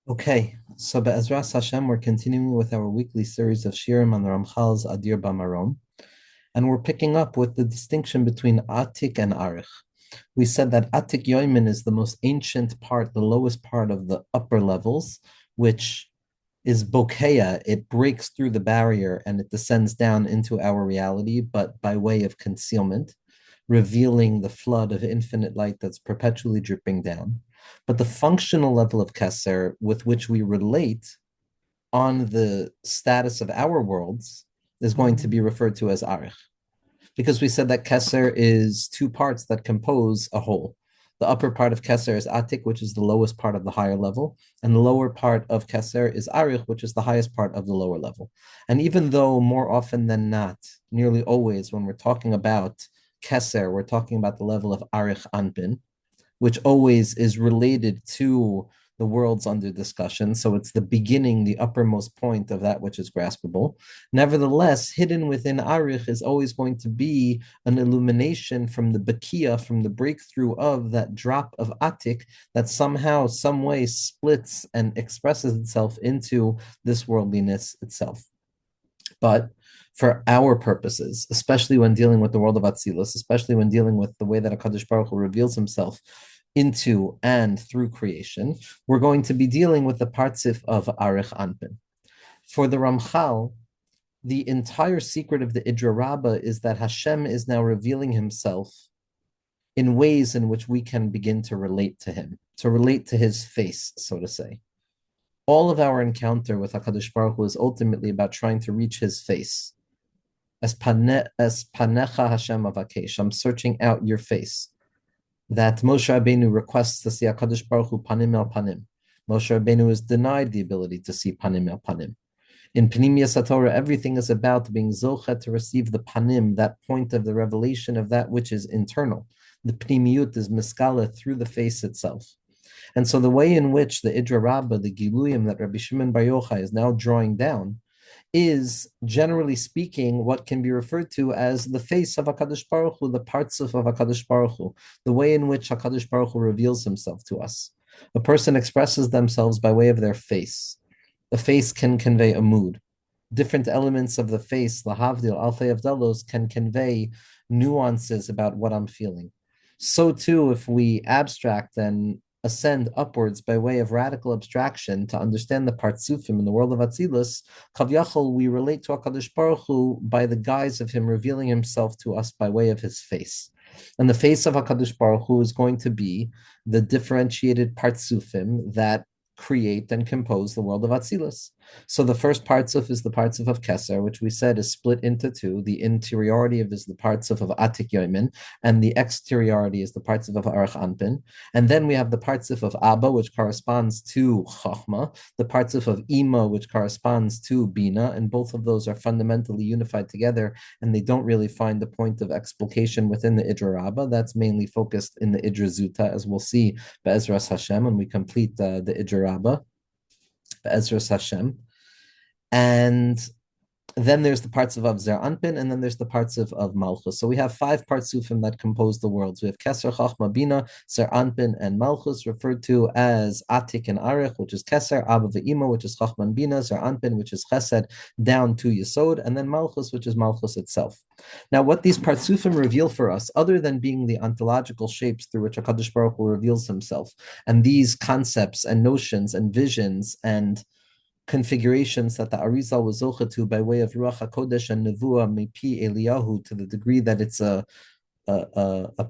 Okay, so Be'ezras Hashem, we're continuing with our weekly series of Shirim on the Ramchal's Adir BaMarom, and we're picking up with the distinction between Atik and Arich. We said that Atik Yoimin is the most ancient part, the lowest part of the upper levels, which is Bokeya. It breaks through the barrier and it descends down into our reality, but by way of concealment, revealing the flood of infinite light that's perpetually dripping down. But the functional level of Keser with which we relate on the status of our worlds is going to be referred to as Arich. Because we said that Keser is two parts that compose a whole. The upper part of Keser is Atik, which is the lowest part of the higher level, and the lower part of Keser is Arich, which is the highest part of the lower level. And even though more often than not, nearly always, when we're talking about Keser, we're talking about the level of Arich Anpin, which always is related to the worlds under discussion. So it's the beginning, the uppermost point of that which is graspable. Nevertheless, hidden within Arich is always going to be an illumination from the Bakia, from the breakthrough of that drop of Atik that somehow, some way splits and expresses itself into this worldliness itself. But for our purposes, especially when dealing with the world of Atzilus, especially when dealing with the way that HaKadosh Baruch Hu reveals himself into and through creation, we're going to be dealing with the partsif of Arich Anpin. For the Ramchal, the entire secret of the Idra Rabbah is that Hashem is now revealing himself in ways in which we can begin to relate to him, to relate to his face, so to say. All of our encounter with HaKadosh Baruch Hu is ultimately about trying to reach his face. As panecha Hashem avakesh, I'm searching out your face. That Moshe Rabbeinu requests to see HaKadosh Baruch Hu panim el panim. Moshe Rabbeinu is denied the ability to see panim el panim. In Pnimiyas HaTorah, everything is about being zochet to receive the panim, that point of the revelation of that which is internal. The pnimiyut is miskala through the face itself. And so the way in which the Idra Rabbah, the Giluyim that Rabbi Shimon Bar Yochai is now drawing down, is generally speaking what can be referred to as the face of HaKadosh Baruch Hu, the parts of HaKadosh Baruch Hu, the way in which HaKadosh Baruch Hu reveals himself to us. A person expresses themselves by way of their face. The face can convey a mood. Different elements of the face, lahavdil, alfei avdalos, can convey nuances about what I'm feeling. So too, if we abstract and ascend upwards by way of radical abstraction to understand the partsufim in the world of Atzilus, Kavyachol, we relate to HaKadosh Baruch Hu by the guise of him revealing himself to us by way of his face. And the face of HaKadosh Baruch Hu is going to be the differentiated partsufim that create and compose the world of Atzilus. So the first partsuf is the partsuf of Keser, which we said is split into two. The interiority of is the partsuf of Atik Yoimin, and the exteriority is the partsuf of Arich Anpin. And then we have the partsuf of Abba, which corresponds to Chachma, the partsuf of Ima, which corresponds to Bina, and both of those are fundamentally unified together, and they don't really find the point of explication within the Idra Rabbah. That's mainly focused in the Idra Zuta, as we'll see Be'ezras Hashem when we complete the Idra Rabbah. Be'ezras Hashem. And then there's the parts of Zer Anpin, and then there's the parts of Malchus. So we have five partsufim that compose the worlds. We have Keser, Chachma, Bina, Zer Anpin, and Malchus, referred to as Atik and Arich, which is Keser, Abba Ve'ima, which is Chachma and Bina, Zer Anpin, which is Chesed, down to Yesod, and then Malchus, which is Malchus itself. Now, what these partsufim reveal for us, other than being the ontological shapes through which HaKadosh Baruch Hu reveals himself, and these concepts and notions and visions and configurations that the Arizal was zocha to by way of Ruach HaKodesh and Nevuah Mipi Eliyahu, to the degree that it's a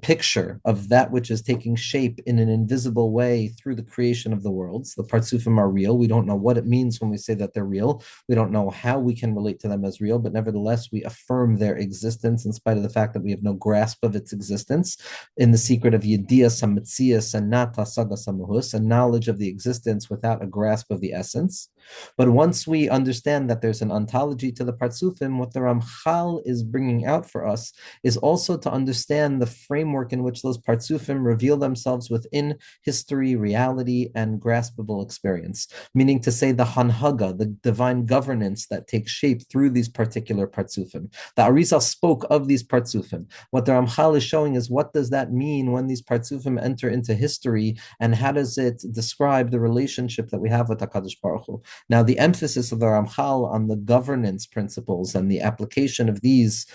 picture of that which is taking shape in an invisible way through the creation of the worlds. The partsufim are real. We don't know what it means when we say that they're real. We don't know how we can relate to them as real, but nevertheless, we affirm their existence in spite of the fact that we have no grasp of its existence in the secret of Yedias Hametzias and Nata Saga Samuhus, a knowledge of the existence without a grasp of the essence. But once we understand that there's an ontology to the Partsufim, what the Ramchal is bringing out for us is also to understand the framework in which those Partsufim reveal themselves within history, reality, and graspable experience. Meaning to say the Hanhaga, the divine governance that takes shape through these particular Partsufim. The Arizal spoke of these Partsufim. What the Ramchal is showing is what does that mean when these Partsufim enter into history, and how does it describe the relationship that we have with HaKadosh Baruch Hu. Now, the emphasis of the Ramchal on the governance principles and the application of these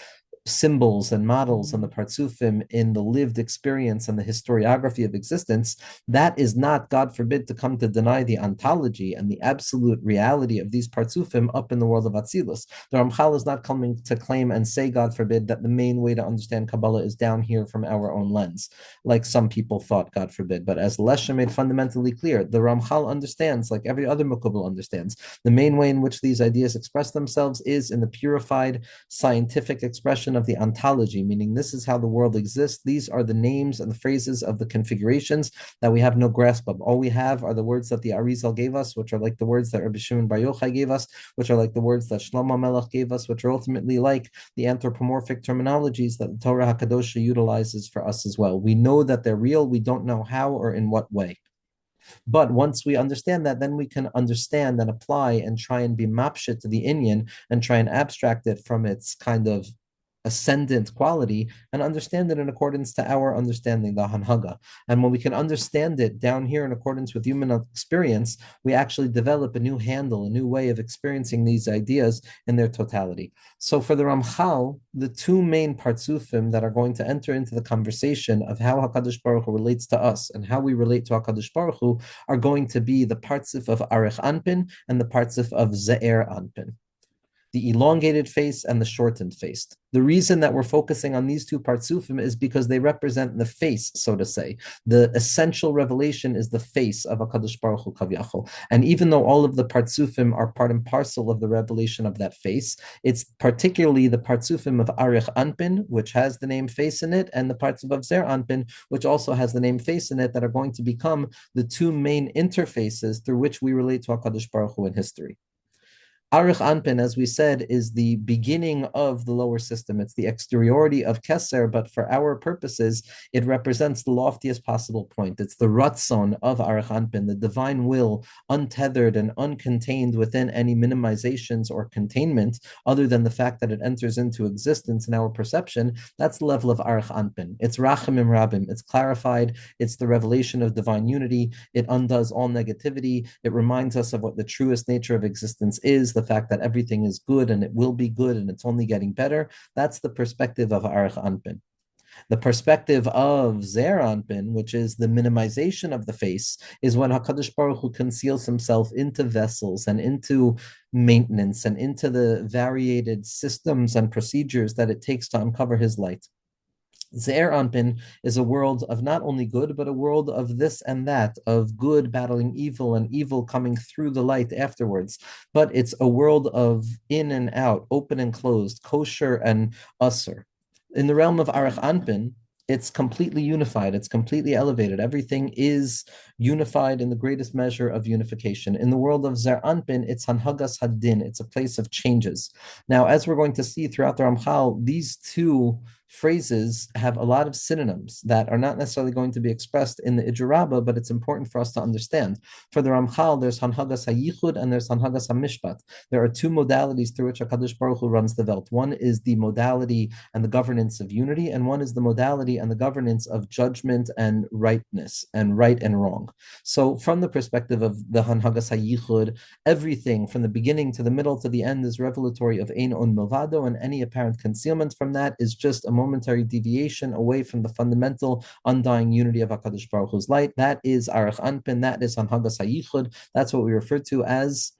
symbols and models and the partsufim in the lived experience and the historiography of existence, that is not, God forbid, to come to deny the ontology and the absolute reality of these partsufim up in the world of Atzilus. The Ramchal is not coming to claim and say, God forbid, that the main way to understand Kabbalah is down here from our own lens, like some people thought, God forbid. But as Lesha made fundamentally clear, the Ramchal understands, like every other Mukubal understands, the main way in which these ideas express themselves is in the purified scientific expression of the ontology, meaning this is how the world exists. These are the names and the phrases of the configurations that we have no grasp of. All we have are the words that the Arizal gave us, which are like the words that Rabbi Shimon Bar Yochai gave us, which are like the words that Shlomo Melech gave us, which are ultimately like the anthropomorphic terminologies that the Torah HaKadosh utilizes for us as well. We know that they're real. We don't know how or in what way. But once we understand that, then we can understand and apply and try and be mapshit to the Inyan and try and abstract it from its kind of ascendant quality and understand it in accordance to our understanding, the Hanhaga. And when we can understand it down here in accordance with human experience, we actually develop a new handle, a new way of experiencing these ideas in their totality. So for the Ramchal, the two main partsufim that are going to enter into the conversation of how HaKadosh Baruch Hu relates to us and how we relate to HaKadosh Baruch Hu are going to be the partsuf of Arich Anpin and the partsuf of Ze'er Anpin, the elongated face and the shortened face. The reason that we're focusing on these two partsufim is because they represent the face, so to say. The essential revelation is the face of HaKadosh Baruch Hu Kavyachol. And even though all of the partsufim are part and parcel of the revelation of that face, it's particularly the partsufim of Arich Anpin, which has the name face in it, and the partsuf of Zer Anpin, which also has the name face in it, that are going to become the two main interfaces through which we relate to HaKadosh Baruch Hu in history. Arich Anpin, as we said, is the beginning of the lower system. It's the exteriority of Keser, but for our purposes, it represents the loftiest possible point. It's the Ratzon of Arich Anpin, the divine will, untethered and uncontained within any minimizations or containment, other than the fact that it enters into existence in our perception. That's the level of Arich Anpin. It's Rachamim Rabim. It's clarified. It's the revelation of divine unity. It undoes all negativity. It reminds us of what the truest nature of existence is, the fact that everything is good and it will be good and it's only getting better. That's the perspective of Arich Anpin. The perspective of Zer Anpin, which is the minimization of the face, is when HaKadosh Baruch Hu conceals himself into vessels and into maintenance and into the variated systems and procedures that it takes to uncover his light. Ze'er Anpin is a world of not only good, but a world of this and that, of good battling evil and evil coming through the light afterwards. But it's a world of in and out, open and closed, kosher and usser. In the realm of Arich Anpin, it's completely unified. It's completely elevated. Everything is unified in the greatest measure of unification. In the world of Zer Anpin, it's Hanhagas Hadin. It's a place of changes. Now, as we're going to see throughout the Ramchal, these two phrases have a lot of synonyms that are not necessarily going to be expressed in the Ijur Rabbah, but it's important for us to understand. For the Ramchal, there's Hanhagas HaYichud and there's Hanhagas HaMishpat. There are two modalities through which HaKadosh Baruch Hu runs the Welt. One is the modality and the governance of unity, and one is the modality and the governance of judgment and rightness and right and wrong. So from the perspective of the Hanhagas HaYichud, everything from the beginning to the middle to the end is revelatory of Ein On Milvado, and any apparent concealment from that is just a momentary deviation away from the fundamental undying unity of HaKadosh Baruch Hu's light. That is Arich Anpin, that is Hanhagas HaYichud. That's what we refer to as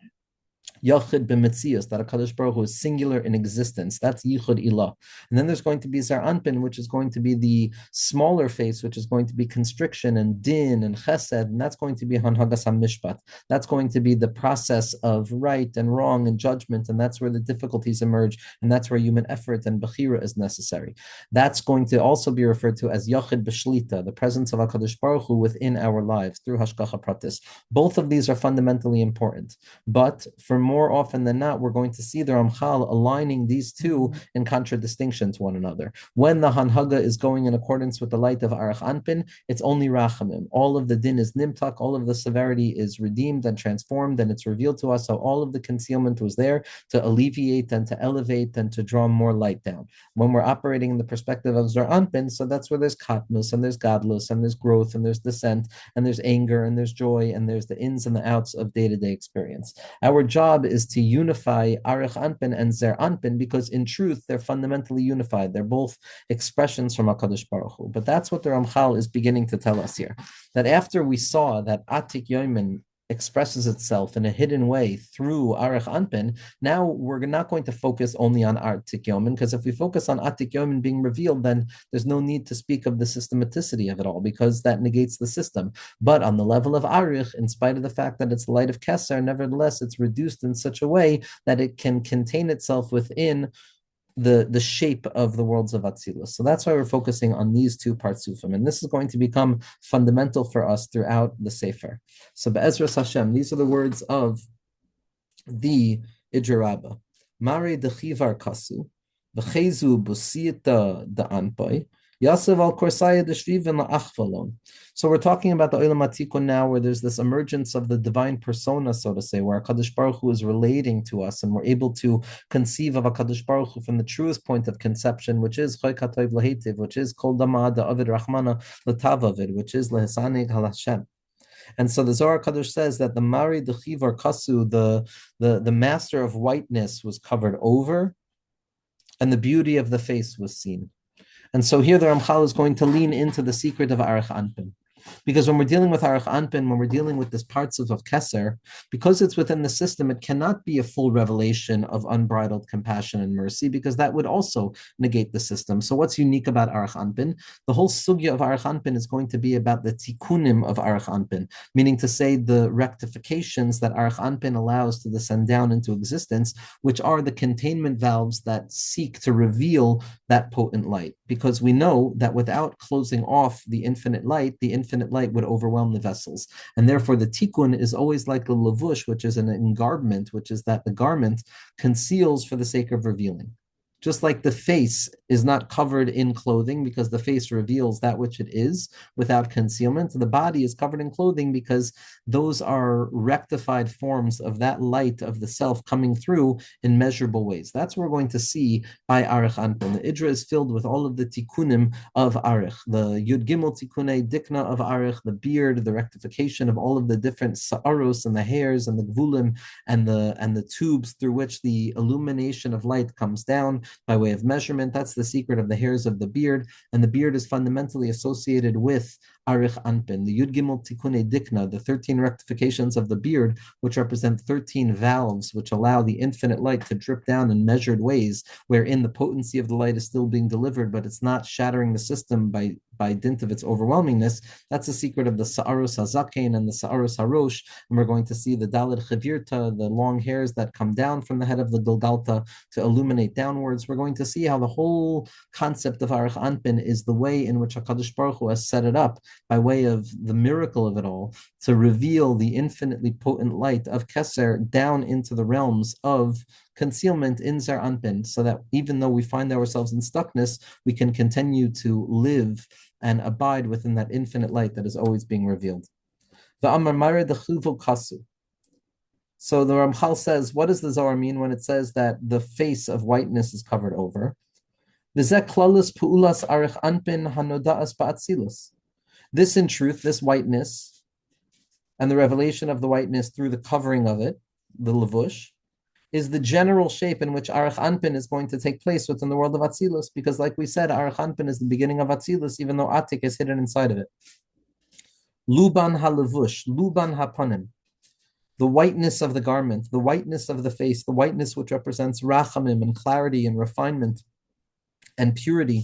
Yachid b'metzius, that HaKadosh Baruch Hu is singular in existence. That's Yichud Ilah. And then there's going to be Zer Anpin, which is going to be the smaller face, which is going to be constriction and din and chesed, and that's going to be Hanhagas HaMishpat. That's going to be the process of right and wrong and judgment, and that's where the difficulties emerge, and that's where human effort and bechira is necessary. That's going to also be referred to as Yachid b'Shlita, the presence of HaKadosh Baruch Hu within our lives through Hashgacha Pratis. Both of these are fundamentally important, but for more often than not, we're going to see the Ramchal aligning these two in contradistinction to one another. When the Hanhaga is going in accordance with the light of Arich Anpin, it's only Rachamim. All of the din is Nimtak, all of the severity is redeemed and transformed, and it's revealed to us. So all of the concealment was there to alleviate and to elevate and to draw more light down. When we're operating in the perspective of Zer Anpin, so that's where there's Katnus and there's Gadlus and there's growth and there's descent and there's anger and there's joy and there's the ins and the outs of day-to-day experience. Our job is to unify Arich Anpin and Zer Anpin because in truth, they're fundamentally unified. They're both expressions from HaKadosh Baruch Hu. But that's what the Ramchal is beginning to tell us here. That after we saw that Atik Yoimin expresses itself in a hidden way through Arich Anpin, now we're not going to focus only on Atik Yomin, because if we focus on Atik Yomin being revealed, then there's no need to speak of the systematicity of it all, because that negates the system. But on the level of Arich, in spite of the fact that it's the light of Keser, nevertheless, it's reduced in such a way that it can contain itself within the shape of the worlds of Atzilus. So that's why we're focusing on these two partsufim. And this is going to become fundamental for us throughout the Sefer. So Be'ezras Hashem, these are the words of the Idra Rabbah. Mare dechivar kasu, v'chezu busiyata da anpai, yasev al korsaya deshvivin la'achvalon. So we're talking about the Olam HaTikun now, where there's this emergence of the divine persona, so to say, where HaKadosh Baruch Hu is relating to us, and we're able to conceive of HaKadosh Baruch Hu from the truest point of conception, which is Choy Katoiv Lahetiv, which is Kol Damad Avid Rahmana Latavavid, which is Lehesanig Hal Hashem. And so the Zohar Kadosh says that the Mari Dechivar Kasu, the master of whiteness, was covered over, and the beauty of the face was seen. And so here the Ramchal is going to lean into the secret of Arich Anpin. Because when we're dealing with Arich Anpin, when we're dealing with this parts of Keser, because it's within the system, it cannot be a full revelation of unbridled compassion and mercy, because that would also negate the system. So what's unique about Arich Anpin? The whole sugya of Arich Anpin is going to be about the tikkunim of Arich Anpin, meaning to say the rectifications that Arich Anpin allows to descend down into existence, which are the containment valves that seek to reveal that potent light. Because we know that without closing off the infinite light would overwhelm the vessels. And therefore the tikkun is always like the lavush, which is an engarment, which is that the garment conceals for the sake of revealing. Just like the face is not covered in clothing because the face reveals that which it is without concealment, the body is covered in clothing because those are rectified forms of that light of the self coming through in measurable ways. That's what we're going to see by Arich Anpin. The Idra is filled with all of the tikkunim of Arich, the Yud Gimel tikkunei dikna of Arich, the beard, the rectification of all of the different sa'aros and the hairs and the gvulim and the tubes through which the illumination of light comes down by way of measurement. That's the secret of the hairs of the beard, and the beard is fundamentally associated with Arich Anpin, the Yud Gimel Tikkunei Dikna, the 13 rectifications of the beard, which represent 13 valves, which allow the infinite light to drip down in measured ways, wherein the potency of the light is still being delivered, but it's not shattering the system by dint of its overwhelmingness. That's the secret of the Sa'aros HaZakein and the Sa'aros HaRosh, and we're going to see the Daled Chavirta, the long hairs that come down from the head of the Gilgalta to illuminate downwards. We're going to see how the whole concept of Arich Anpin is the way in which HaKadosh Baruch Hu has set it up by way of the miracle of it all to reveal the infinitely potent light of Keser down into the realms of concealment in Zer Anpin, so that even though we find ourselves in stuckness, we can continue to live and abide within that infinite light that is always being revealed. The Amar Mare de Chuvu Kasu. So the Ramchal says, what does the Zohar mean when it says that the face of whiteness is covered over? V'zeh klalus pu'ulas Arich Anpin hanoda'as ba'atzilus. This, in truth, this whiteness, and the revelation of the whiteness through the covering of it, the lavush, is the general shape in which Arich Anpin is going to take place within the world of Atzilus, because like we said, Arich Anpin is the beginning of Atzilus, even though Atik is hidden inside of it. Luban ha-lavush, Luban ha-panim. the whiteness of the garment, the whiteness of the face, the whiteness which represents rachamim and clarity and refinement and purity.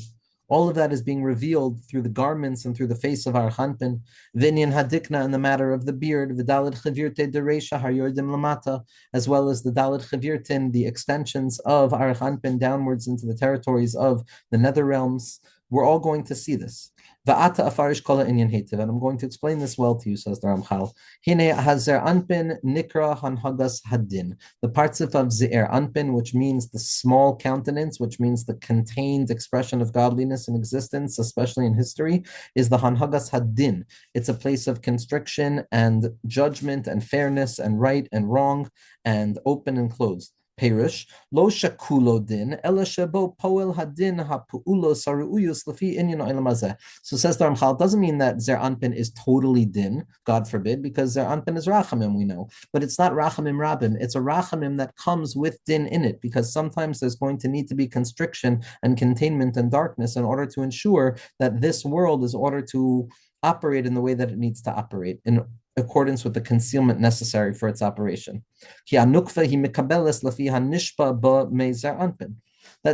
All of that is being revealed through the garments and through the face of Arich Anpin. Vinyan hadikna in the matter of the beard, v'dalet chavirte dereisha haryordim lamata, as well as the dalet chavirtin, the extensions of Arich Anpin downwards into the territories of the nether realms. We're all going to see this. Va'ata afarish kola inyan hetiv, and I'm going to explain this well to you, says the Ramchal. Hine hazer Anpin nikra hanhagas hadin. The partzif of Ze'er Anpin, which means the small countenance, which means the contained expression of godliness in existence, especially in history, is the hanhagas hadin. It's a place of constriction and judgment and fairness and right and wrong and open and closed. Perish lo shakulo din ela shebo poel hadin hapuulo saruuyus lefi inyan olam hazeh. So says the Ramchal, it doesn't mean that Zer Anpin is totally din, God forbid, because Zer Anpin is rachamim, we know, but it's not rachamim rabim. It's a rachamim that comes with din in it, because sometimes there's going to need to be constriction and containment and darkness in order to ensure that this world is ordered to operate in the way that it needs to operate, in accordance with the concealment necessary for its operation. That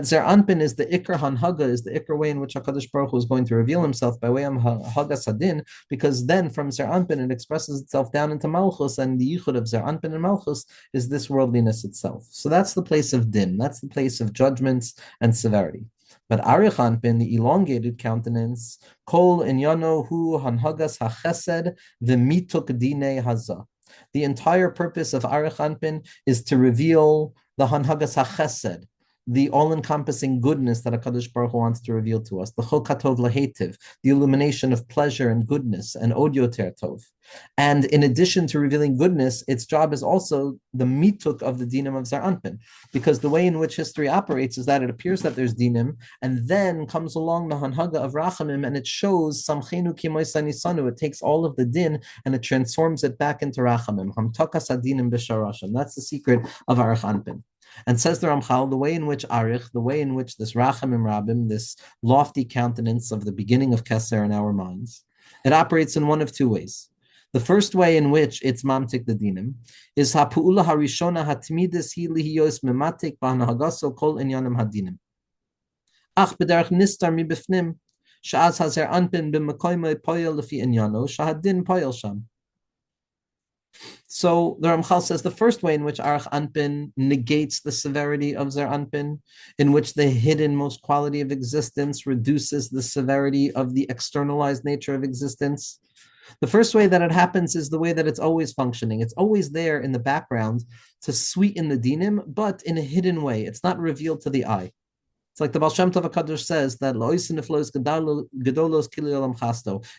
Zer Anpin is the Ikr Hanhaga, is the Ikr way in which HaKadosh Baruch Hu is going to reveal himself by way of Hagas Hadin, because then from Zer Anpin it expresses itself down into Malchus, and the Yichud of Zer Anpin and Malchus is this worldliness itself. So that's the place of Din, that's the place of judgments and severity. But Arich Anpin, the elongated countenance, Kol Inyano Hu Hanhagas HaChesed V'mituk Dine Haza. The entire purpose of Arich Anpin is to reveal the Hanhagas HaChesed, the all-encompassing goodness that HaKadosh Baruch Hu wants to reveal to us, the Chol Katov Lahetiv, the illumination of pleasure and goodness, and Od Yoter Tov. And in addition to revealing goodness, its job is also the mituk of the dinim of Zer Anpin, because the way in which history operates is that it appears that there's dinim, and then comes along the hanhaga of rachamim, and it shows samchenu kimoisanisanu. It takes all of the din and it transforms it back into rachamim. Hamtakas adinim b'sharashim. That's the secret of Arich Anpin. And says the Ramchal, the way in which Arich, the way in which this Rachamim Rabim, this lofty countenance of the beginning of Keser in our minds, it operates in one of two ways. The first way in which it's mamtik the dinim is hapu'ula harishona hatmidis hi lihiyos mematik b'hanahagaso kol inyanim hadinim. Ach b'derech nistar mi b'fnim, sha'az hazer anpin b'mekoymei poyel lefi inyano, shahadin poyel sham. So the Ramchal says the first way in which Arich Anpin negates the severity of Zer Anpin, in which the hidden-most quality of existence reduces the severity of the externalized nature of existence. The first way that it happens is the way that it's always functioning. It's always there in the background to sweeten the dinim, but in a hidden way. It's not revealed to the eye. It's like the Baal Shem Tov HaKadosh says that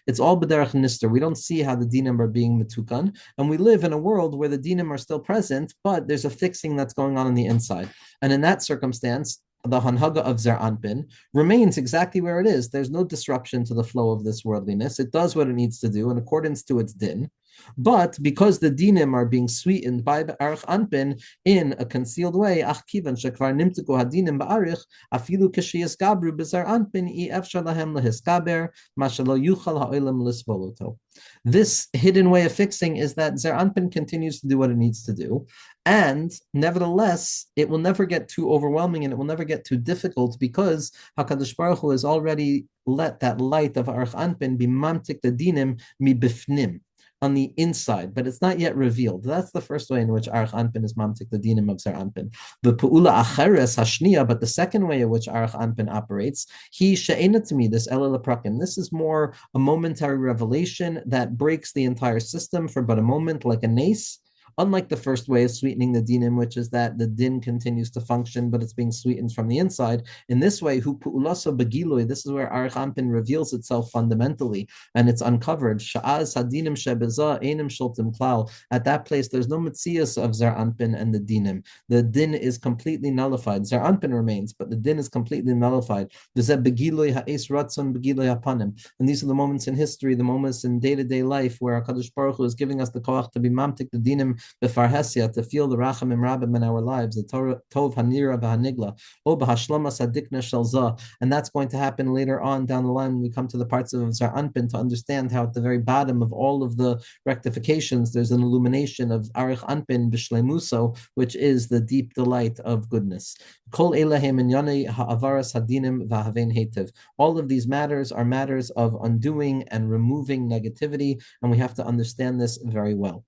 it's all b'derech nister. We don't see how the dinim are being metukan, and we live in a world where the dinim are still present, but there's a fixing that's going on the inside. And in that circumstance, the hanhaga of Zer Anpin remains exactly where it is. There's no disruption to the flow of this worldliness. It does what it needs to do in accordance to its din. But because the dinim are being sweetened by Arich Anpin in a concealed way, ach kivan shekvar nimtku hadinim ba'arich afilu k'shiyas gabru b'Zer Anpin I efshar lahem lehiskaber mashalo yuchal ha'olam lisvoloto. This hidden way of fixing is that Zer Anpin continues to do what it needs to do, and nevertheless, it will never get too overwhelming and it will never get too difficult, because HaKadosh Baruch Hu has already let that light of Arich Anpin be mamtik the dinim mi bifnim, on the inside, but it's not yet revealed. That's the first way in which Arich Anpin is mamtik the dinim of Zer Anpin. The pu'ula acheres hashniya, but the second way in which Arich Anpin operates, he she'ena to me this elul prakim. This is more a momentary revelation that breaks the entire system for but a moment, like a nace. Unlike the first way of sweetening the dinim, which is that the din continues to function, but it's being sweetened from the inside. In this way, hu pu'ulaso begiloi, this is where Arich Anpin reveals itself fundamentally, and it's uncovered. Sha'az hadinim shebeza einim shultim klal. At that place, there's no mitzias of Zer Anpin and the dinim. The din is completely nullified. Zer Anpin remains, but the din is completely nullified. V'zeh begiloi ha'es ratzon begiloi hapanim. And these are the moments in history, the moments in day-to-day life where HaKadosh Baruch Hu is giving us the koach to be mamtik the dinim b'farhesia, to feel the rachamim rabim in our lives, the tov hanira v'hanigla, o b'hashlama sadikna shalza, and that's going to happen later on down the line when we come to the parts of Zar Anpin to understand how at the very bottom of all of the rectifications there's an illumination of Arich Anpin b'shleimuso, which is the deep delight of goodness. Kol elahem inyane ha'avaras hadinim v'havein hetev. All of these matters are matters of undoing and removing negativity, and we have to understand this very well.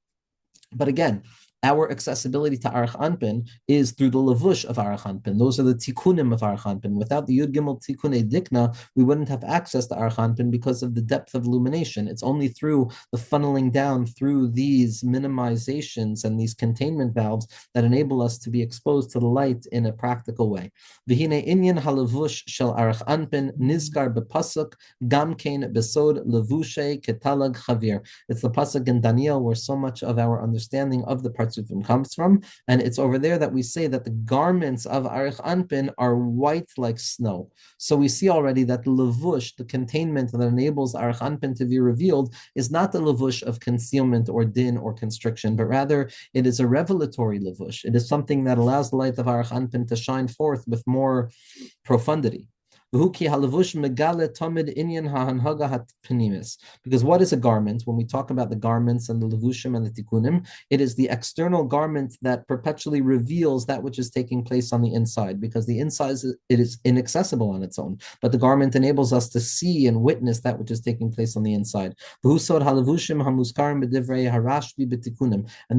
But again, our accessibility to Arich Anpin is through the levush of Arich Anpin. Those are the tikkunim of Arich Anpin. Without the Yud Gimel Tikkunei Dikna, we wouldn't have access to Arich Anpin because of the depth of illumination. It's only through the funneling down through these minimizations and these containment valves that enable us to be exposed to the light in a practical way. V'hine inyan halevush shel Arich Anpin nizkar bepasuk gamkein besod levushe ketalag chavir. It's the pasuk in Daniel where so much of our understanding of the Partzufim comes from, and it's over there that we say that the garments of Arich Anpin are white like snow. So we see already that the levush, the containment that enables Arich Anpin to be revealed, is not the levush of concealment or din or constriction, but rather it is a revelatory levush. It is something that allows the light of Arich Anpin to shine forth with more profundity. Because what is a garment? When we talk about the garments and the levushim and the tikkunim, it is the external garment that perpetually reveals that which is taking place on the inside, because the inside it is inaccessible on its own, but the garment enables us to see and witness that which is taking place on the inside. And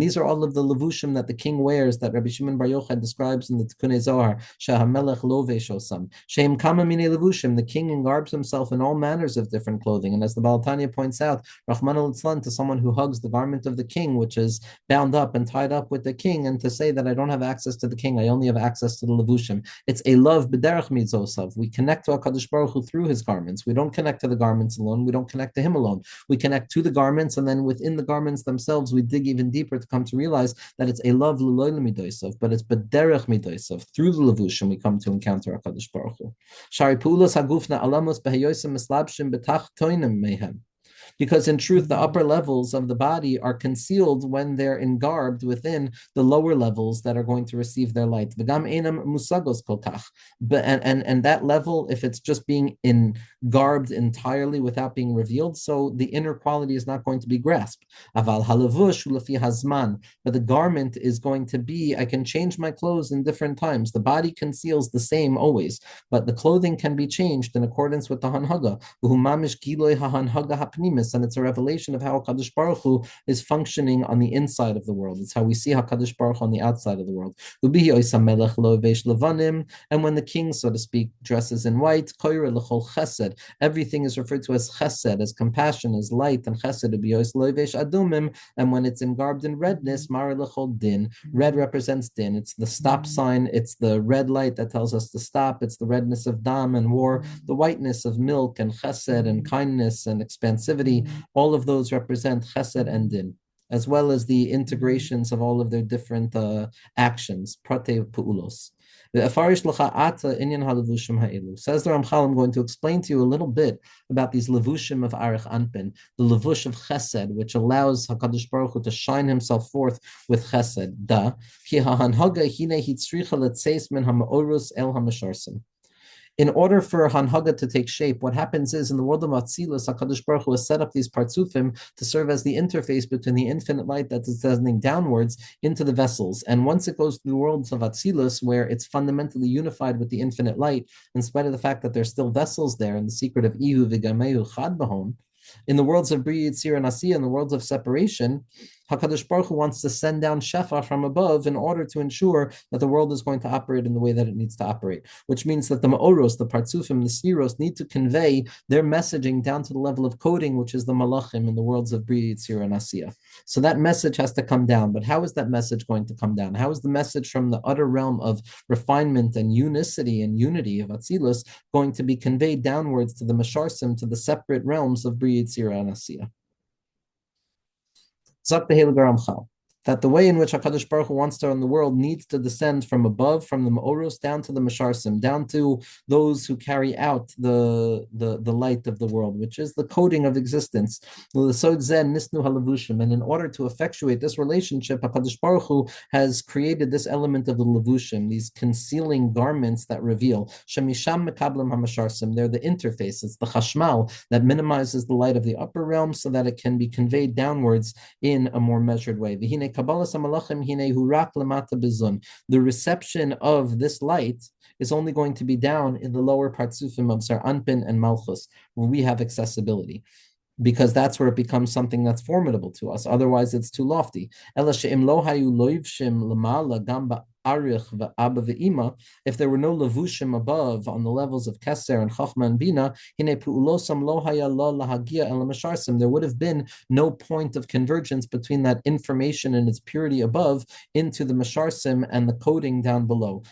these are all of the levushim that the king wears that Rabbi Shimon Bar Yochai describes in the Tikkunei Zohar, Shehamelech lo veshosam. Sheim kama levushim, the king engarbs himself in all manners of different clothing. And as the Baal Tanya points out, Rahman al-Itzlan, to someone who hugs the garment of the king, which is bound up and tied up with the king, and to say that I don't have access to the king, I only have access to the levushim. It's a love b'derech midzosav. We connect to HaKadosh Baruch Hu through his garments. We don't connect to the garments alone. We don't connect to him alone. We connect to the garments, and then within the garments themselves, we dig even deeper to come to realize that it's a love l'loy midosav, but it's b'derech midosav. Through the levushim, we come to encounter HaKadosh Baruch Hu. Because in truth, the upper levels of the body are concealed when they're engarbed within the lower levels that are going to receive their light. And that level, if it's just being engarbed entirely without being revealed, so the inner quality is not going to be grasped. But the garment is going to be, I can change my clothes in different times. The body conceals the same always, but the clothing can be changed in accordance with the hanhaga. And it's a revelation of how HaKadosh Baruch Hu is functioning on the inside of the world. It's how we see HaKadosh Baruch Hu on the outside of the world. And when the king, so to speak, dresses in white, everything is referred to as chesed, as compassion, as light, and chesed. And when it's engarbed in redness, din, red represents din. It's the stop sign. It's the red light that tells us to stop. It's the redness of dam and war, the whiteness of milk and chesed and kindness and expansivity. All of those represent chesed and din, as well as the integrations of all of their different actions, prate pu'ulos. Says the Ramchal, I'm going to explain to you a little bit about these levushim of Arich Anpin, the levush of chesed, which allows HaKadosh Baruch Hu to shine himself forth with chesed. In order for Hanhaga to take shape, what happens is in the world of Atzilus, HaKadosh Baruch Hu has set up these partzufim to serve as the interface between the infinite light that is descending downwards into the vessels. And once it goes to the worlds of Atzilus, where it's fundamentally unified with the infinite light, in spite of the fact that there's still vessels there, and the secret of Ihu v'Gamehu Chad Bahom, in the worlds of Bri Yitzir and Asiya, in the worlds of separation, HaKadosh Baruch Hu wants to send down Shefa from above in order to ensure that the world is going to operate in the way that it needs to operate, which means that the Ma'oros, the Partzufim, the Sfiros need to convey their messaging down to the level of coding, which is the Malachim in the worlds of Bri Yitzir and Asiya. So that message has to come down, but how is that message going to come down? How is the message from the utter realm of refinement and unicity and unity of Atzilus going to be conveyed downwards to the Masharsim, to the separate realms of Bri Yitzir and Asiya? Zok the Heilige Ramchal. that the way in which HaKadosh Baruch Hu wants to run the world needs to descend from above, from the Ma'oros down to the Masharsim, down to those who carry out the light of the world, which is the coding of existence. And in order to effectuate this relationship, HaKadosh Baruch Hu has created this element of the levushim, these concealing garments that reveal. Shemisham mekablim hamasharsim. They're the interface. It's the chashmal that minimizes the light of the upper realm so that it can be conveyed downwards in a more measured way. The reception of this light is only going to be down in the lower partsufim of Zar Anpin and Malchus, where we have accessibility, because that's where it becomes something that's formidable to us. Otherwise, it's too lofty. Arich Abba ve'ima, if there were no levushim above on the levels of Keser and Chachma and Bina, there would have been no point of convergence between that information and its purity above into the Masharsim and the coding down below.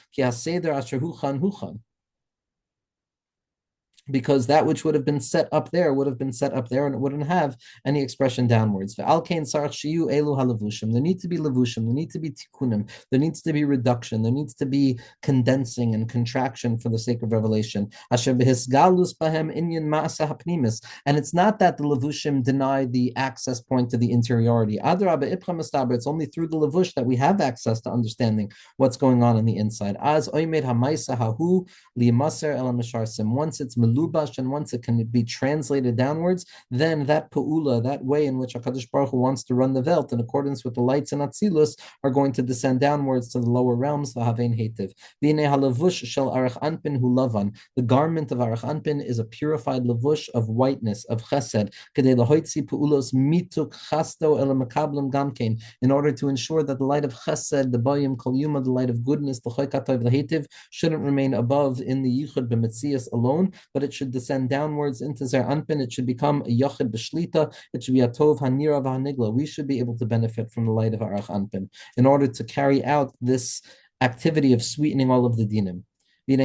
Because that which would have been set up there would have been set up there, and it wouldn't have any expression downwards. There need to be levushim, there need to be tikkunim, there needs to be reduction, there needs to be condensing and contraction for the sake of revelation. And it's not that the levushim deny the access point to the interiority. It's only through the levush that we have access to understanding what's going on the inside. Once it's melubash and once it can be translated downwards, then that pu'ula, that way in which HaKadosh Baruch Hu wants to run the Welt in accordance with the lights in Atzilus, are going to descend downwards to the lower realms, v'havein hetiv. V'inei halavush shel Arich Anpin hu lavan. The garment of Arich Anpin is a purified lavush of whiteness, of chesed, kedei lahoitzi pu'ulos mituk chasto el makablam gamkein, in order to ensure that the light of chesed, the bayim kol yuma, the light of goodness, the choykatov, the hetiv, shouldn't remain above in the yichud b'metzias alone, but it should descend downwards into Zer Anpin. It should become a Yachid B'Shlita. It should be a Tov Hanira V'Hanigla. We should be able to benefit from the light of Arich Anpin in order to carry out this activity of sweetening all of the dinim. And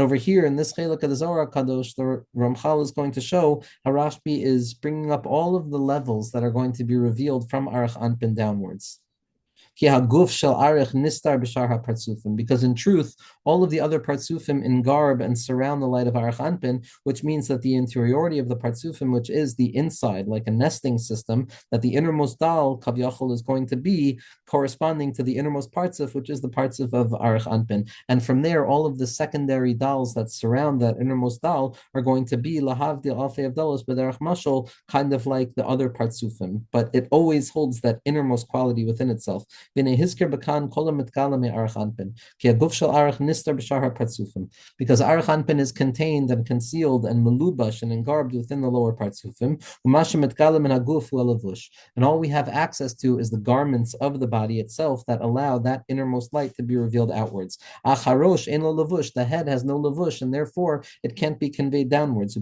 over here in this Chelak of the Zohar Kadosh, the Ramchal is going to show how Rashbi is bringing up all of the levels that are going to be revealed from Arich Anpin downwards. Because in truth, all of the other partsufim in garb and surround the light of Arich Anpin, which means that the interiority of the partsufim, which is the inside, like a nesting system, that the innermost dal, Kavyachol, is going to be corresponding to the innermost partsuf, which is the partsuf of Arich Anpin. And from there, all of the secondary dals that surround that innermost dal are going to be Lahavdi Alfei Avdalos B'derech Mashal, kind of like the other partsufim. But it always holds that innermost quality within itself. Because Arich Anpin is contained and concealed and melubash and engarbed within the lower partsufim, and all we have access to is the garments of the body itself that allow that innermost light to be revealed outwards. The head has no lavush, and therefore it can't be conveyed downwards.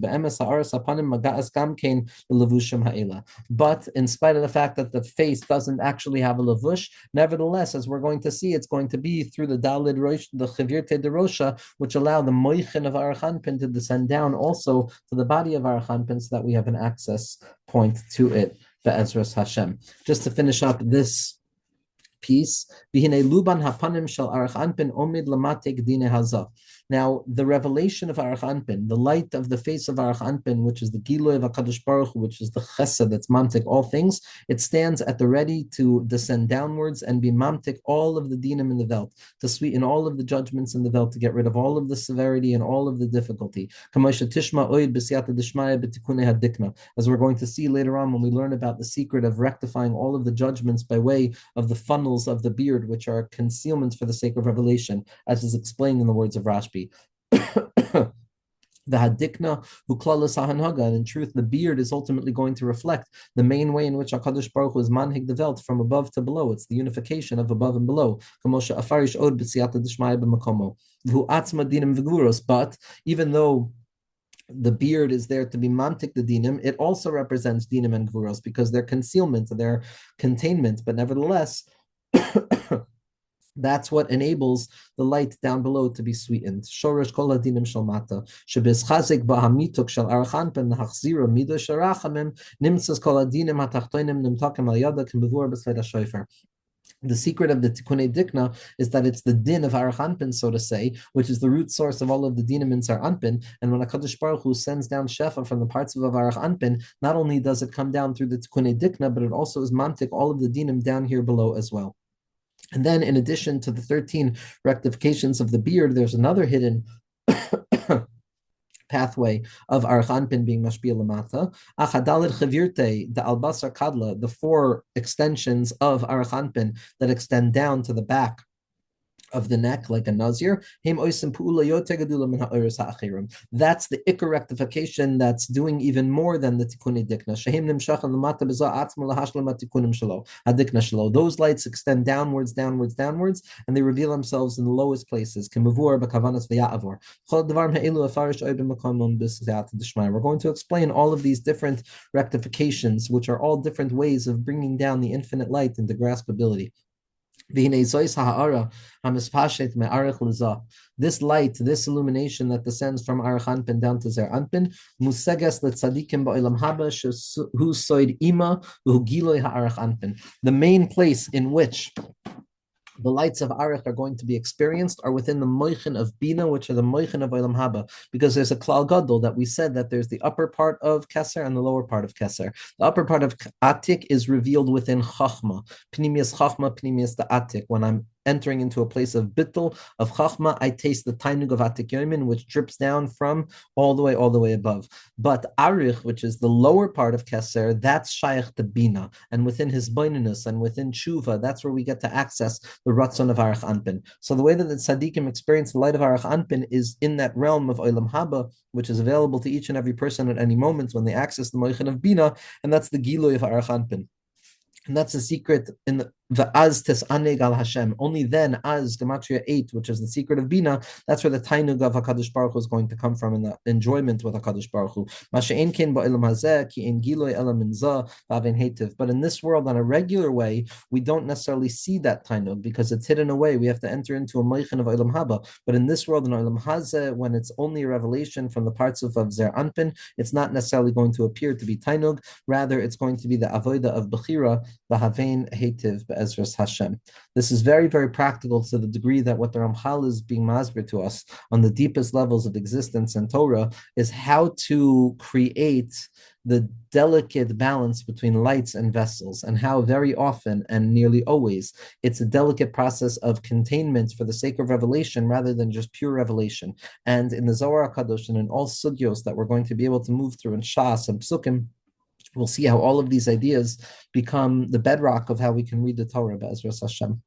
But in spite of the fact that the face doesn't actually have a lavush, nevertheless, as we're going to see, it's going to be through the Dalid Rosh, the Chavirte de Rosha, which allow the Moichin of Arich Anpin to descend down also to the body of Arich Anpin, so that we have an access point to it. Be'ezras Hashem. Just to finish up this piece, now, the revelation of Arich Anpin, the light of the face of Arich Anpin, which is the Giloy of HaKadosh Baruch Hu, which is the Chesed that's mamtik all things, it stands at the ready to descend downwards and be mamtik all of the dinim in the Welt, to sweeten all of the judgments in the Welt, to get rid of all of the severity and all of the difficulty. As we're going to see later on when we learn about the secret of rectifying all of the judgments by way of the funnels of the beard, which are concealments for the sake of revelation, as is explained in the words of Rashbi. The hadikna uklalas hahanhaga, and in truth, the beard is ultimately going to reflect the main way in which HaKadosh Baruch Hu is manhig the Welt from above to below. It's the unification of above and below. But even though the beard is there to be mamtik the dinim, it also represents dinim and gvuros because they're concealment, they're containment, but nevertheless, That's what enables the light down below to be sweetened. Shorosh kol hadinim shel mata shebeschazik ba'hamituk shel arachan ben hachzira midah sharachamim nimtzas kol hadinim hatachtoinim nimtakim al yada k'mevur b'sved ha'shofar. The secret of the Tikkunei Dikna is that it's the din of Arich Anpin, so to say, which is the root source of all of the dinim in Sar Anpin. And when HaKadosh Baruch Hu sends down Shefa from the parts of Arich Anpin, not only does it come down through the Tikkunei Dikna, but it also is mantik all of the dinim down here below as well. And then, in addition to the 13 rectifications of the beard, there's another hidden pathway of Arich Anpin being Mashpia Lamata. Achadalit Chavirte, the Albasar Kadla, the 4 extensions of Arich Anpin that extend down to the back of the neck, like a nazir. That's the ikar rectification that's doing even more than the tikkunei dikna. Those lights extend downwards, downwards, downwards, and they reveal themselves in the lowest places. We're going to explain all of these different rectifications, which are all different ways of bringing down the infinite light into graspability. This light, this illumination that descends from Arich Anpin down to Zer Anpin, museges letzadikim ba'olam haba shehu soid ima v'hu giloi ha'arich Anpin. The main place in which the lights of Arich are going to be experienced are within the moichin of Bina, which are the moichin of Olam Haba, because there's a klal gadol that we said that there's the upper part of Keser and the lower part of Keser. The upper part of Atik is revealed within Chachma, Pnimius Chachma, Pnimius the Atik. When I'm entering into a place of bittul, of chachma, I taste the tainug of atik yomin, which drips down from all the way above. But arich, which is the lower part of keser, that's shaykh to bina, and within his baininus and within tshuva, that's where we get to access the ratzon of Arich Anpin. So the way that the tzaddikim experience the light of Arich Anpin is in that realm of olam haba, which is available to each and every person at any moment when they access the moichin of bina, and that's the giloy of Arich Anpin. And that's the secret in the az tes'aneg al Hashem. Only then, az gematria 8, which is the secret of Bina, that's where the tainug of HaKadosh Baruch Hu is going to come from, in the enjoyment with HaKadosh Baruch Hu. Masha'en ken ba'elam hazeh ki en giloy elam min zah v'aven hetiv. But in this world, on a regular way, we don't necessarily see that tainug because it's hidden away. We have to enter into a moichin of Olam Haba. But in this world, in Olam Hazeh, when it's only a revelation from the parts of Zer Anpin, it's not necessarily going to appear to be tainug. Rather, it's going to be the avodah of Bechira, V'havein Heitiv Be'ezras Hashem. This is very, very practical to the degree that what the Ramchal is being masbir to us on the deepest levels of existence and Torah is how to create the delicate balance between lights and vessels, and how very often and nearly always it's a delicate process of containment for the sake of revelation rather than just pure revelation. And in the Zohar HaKadosh and in all sugyos that we're going to be able to move through in Shas and Psukim, we'll see how all of these ideas become the bedrock of how we can read the Torah, Be'ezras Hashem.